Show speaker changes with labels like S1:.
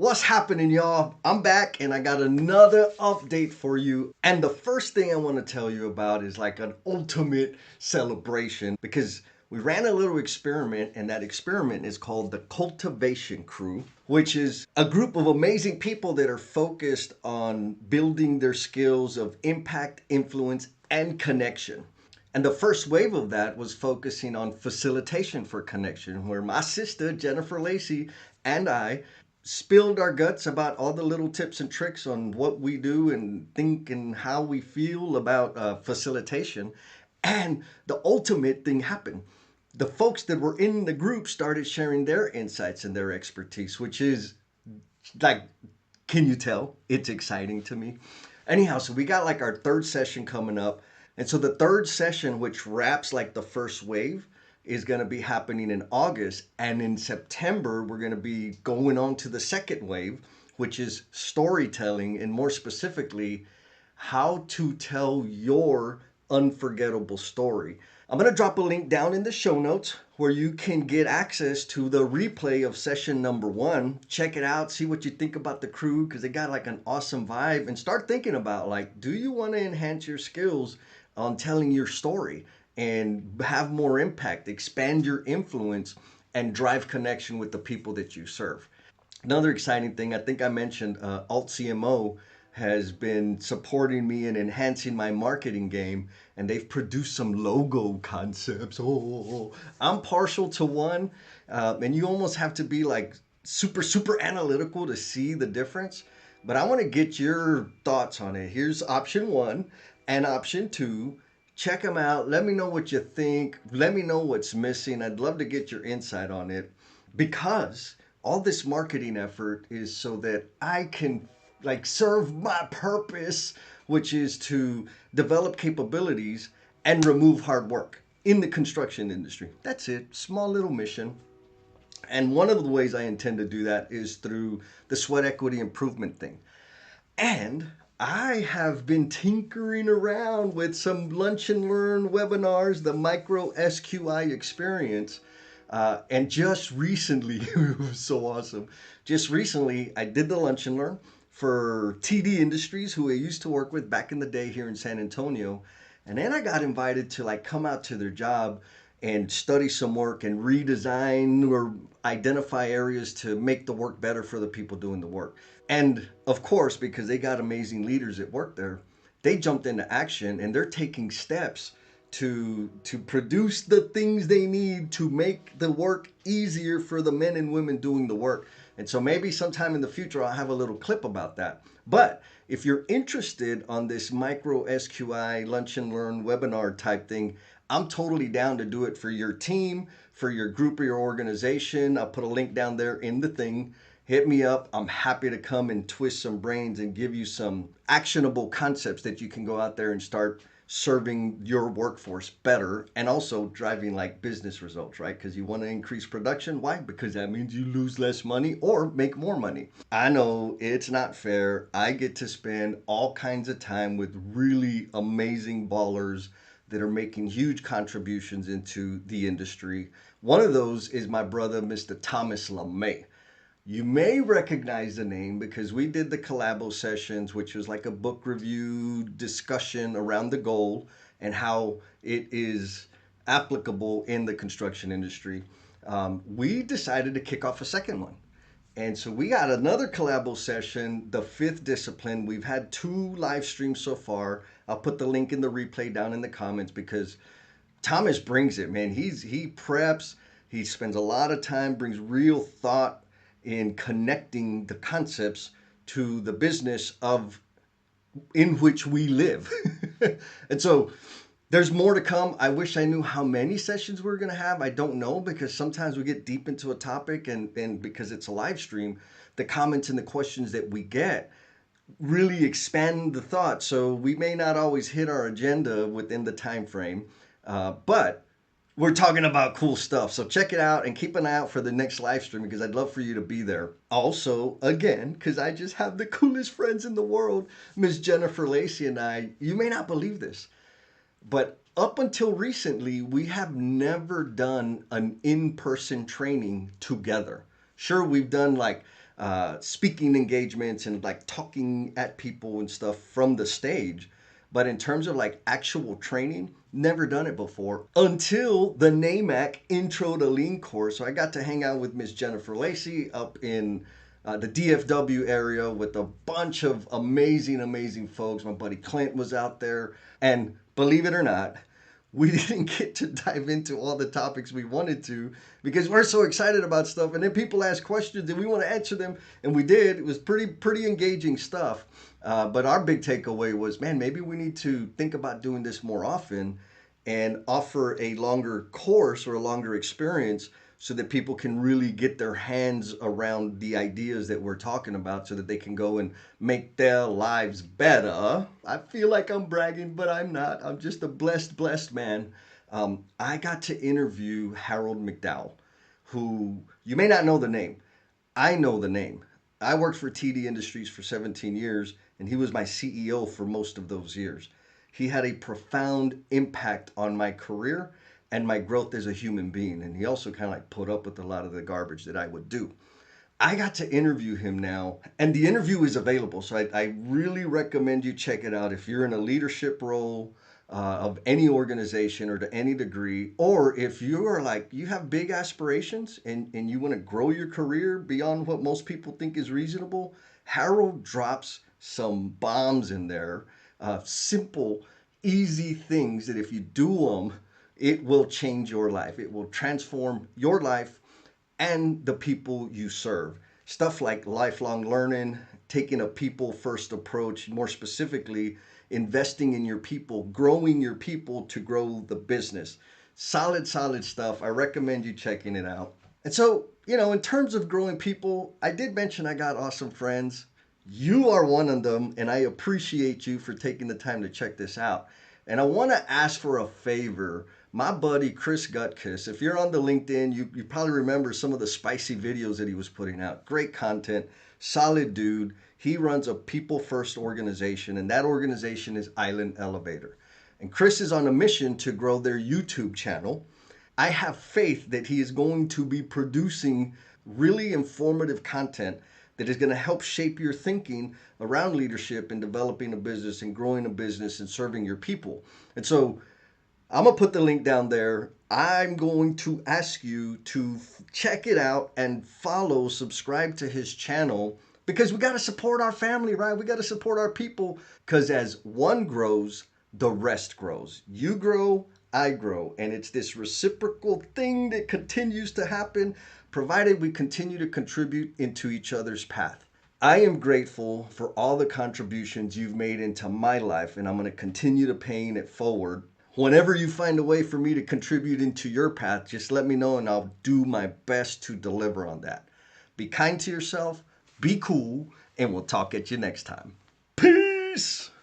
S1: What's happening, y'all? I'm back and I got another update for you. And the first thing I want to tell you about is like an ultimate celebration because we ran a little experiment, and that experiment is called the Cultivation Crew, which is a group of amazing people that are focused on building their skills of impact, influence, and connection. And the first wave of that was focusing on facilitation for connection, where my sister, Jennifer Lacy, and I spilled our guts about all the little tips and tricks on what we do and think and how we feel about facilitation. And the ultimate thing happened. The folks that were in the group started sharing their insights and their expertise, which is like, can you tell? It's exciting to me. Anyhow, so we got like our third session coming up. And so the third session, which wraps like the first wave, is going to be happening in August. And in September, we're going to be going on to the second wave, which is storytelling, and more specifically, how to tell your unforgettable story. I'm going to drop a link down in the show notes where you can get access to the replay of session number 1. Check it out, see what you think about the crew, because they got like an awesome vibe, and start thinking about like, do you want to enhance your skills on telling your story and have more impact, expand your influence, and drive connection with the people that you serve? Another exciting thing, I think I mentioned, Alt CMO has been supporting me and enhancing my marketing game, and they've produced some logo concepts. Oh, I'm partial to one, and you almost have to be like super analytical to see the difference. But I want to get your thoughts on it. Here's option 1 and option 2. Check them out. Let me know what you think. Let me know what's missing. I'd love to get your insight on it, because all this marketing effort is so that I can like serve my purpose, which is to develop capabilities and remove hard work in the construction industry. That's it. Small little mission. And one of the ways I intend to do that is through the sweat equity improvement thing. And I have been tinkering around with some lunch and learn webinars, the Micro SQI experience. And just recently, it was so awesome. Just recently, I did the lunch and learn for TD Industries, who I used to work with back in the day here in San Antonio. And then I got invited to like come out to their job and study some work and redesign or identify areas to make the work better for the people doing the work. And of course, because they got amazing leaders that work there, they jumped into action and they're taking steps to produce the things they need to make the work easier for the men and women doing the work. And so maybe sometime in the future I'll have a little clip about that. But if you're interested on this Micro SQI lunch and learn webinar type thing, I'm totally down to do it for your team, for your group or your organization. I'll put a link down there in the thing. Hit me up. I'm happy to come and twist some brains and give you some actionable concepts that you can go out there and start serving your workforce better, and also driving like business results, right? Because you want to increase production. Why? Because that means you lose less money or make more money. I know it's not fair. I get to spend all kinds of time with really amazing ballers that are making huge contributions into the industry. One of those is my brother, Mr. Thomas LeMay. You may recognize the name because we did the collabo sessions, which was like a book review discussion around the goal and how it is applicable in the construction industry. We decided to kick off a second one. And so we got another collabo session, the 5th discipline. We've had 2 live streams so far. I'll put the link in the replay down in the comments, because Thomas brings it, man. He preps, he spends a lot of time, brings real thought in connecting the concepts to the business of in which we live. And so there's more to come. I wish I knew how many sessions we're going to have. I don't know, because sometimes we get deep into a topic, and because it's a live stream, the comments and the questions that we get really expand the thought. So we may not always hit our agenda within the time frame, but we're talking about cool stuff. So check it out and keep an eye out for the next live stream, because I'd love for you to be there. Also, again, because I just have the coolest friends in the world, Miss Jennifer Lacy and I, you may not believe this, but up until recently, we have never done an in-person training together. Sure, we've done like speaking engagements and like talking at people and stuff from the stage. But in terms of like actual training, never done it before until the NAMAC Intro to Lean course. So I got to hang out with Miss Jennifer Lacy up in the DFW area with a bunch of amazing, amazing folks. My buddy Clint was out there. And believe it or not, we didn't get to dive into all the topics we wanted to because we're so excited about stuff, and then people ask questions and we want to answer them, and we did. It was pretty engaging stuff. But our big takeaway was, man, maybe we need to think about doing this more often and offer a longer course or a longer experience so that people can really get their hands around the ideas that we're talking about so that they can go and make their lives better. I feel like I'm bragging, but I'm not. I'm just a blessed man. I got to interview Harold McDowell, who you may not know the name. I know the name. I worked for TD Industries for 17 years, and he was my CEO for most of those years. He had a profound impact on my career and my growth as a human being. And he also kind of like put up with a lot of the garbage that I would do. I got to interview him now, and the interview is available. So I really recommend you check it out if you're in a leadership role of any organization or to any degree, or if you are like, you have big aspirations and you want to grow your career beyond what most people think is reasonable. Harold drops some bombs in there, simple, easy things that if you do them, it will change your life. It will transform your life and the people you serve. Stuff like lifelong learning, taking a people first approach, more specifically, investing in your people, growing your people to grow the business. Solid stuff. I recommend you checking it out. And so, in terms of growing people, I did mention I got awesome friends. You are one of them, and I appreciate you for taking the time to check this out. And I want to ask for a favor. My buddy Chris Gutkiss, if you're on the LinkedIn, you probably remember some of the spicy videos that he was putting out. Great content, solid dude. He runs a people first organization, and that organization is Island Elevator. And Chris is on a mission to grow their YouTube channel. I have faith that he is going to be producing really informative content that is going to help shape your thinking around leadership and developing a business and growing a business and serving your people. And so I'm going to put the link down there. I'm going to ask you to check it out and follow, subscribe to his channel because we got to support our family, right? We got to support our people because as one grows, the rest grows. You grow, I grow. And it's this reciprocal thing that continues to happen provided we continue to contribute into each other's path. I am grateful for all the contributions you've made into my life, and I'm going to continue to paying it forward. Whenever you find a way for me to contribute into your path, just let me know and I'll do my best to deliver on that. Be kind to yourself, be cool, and we'll talk at you next time. Peace!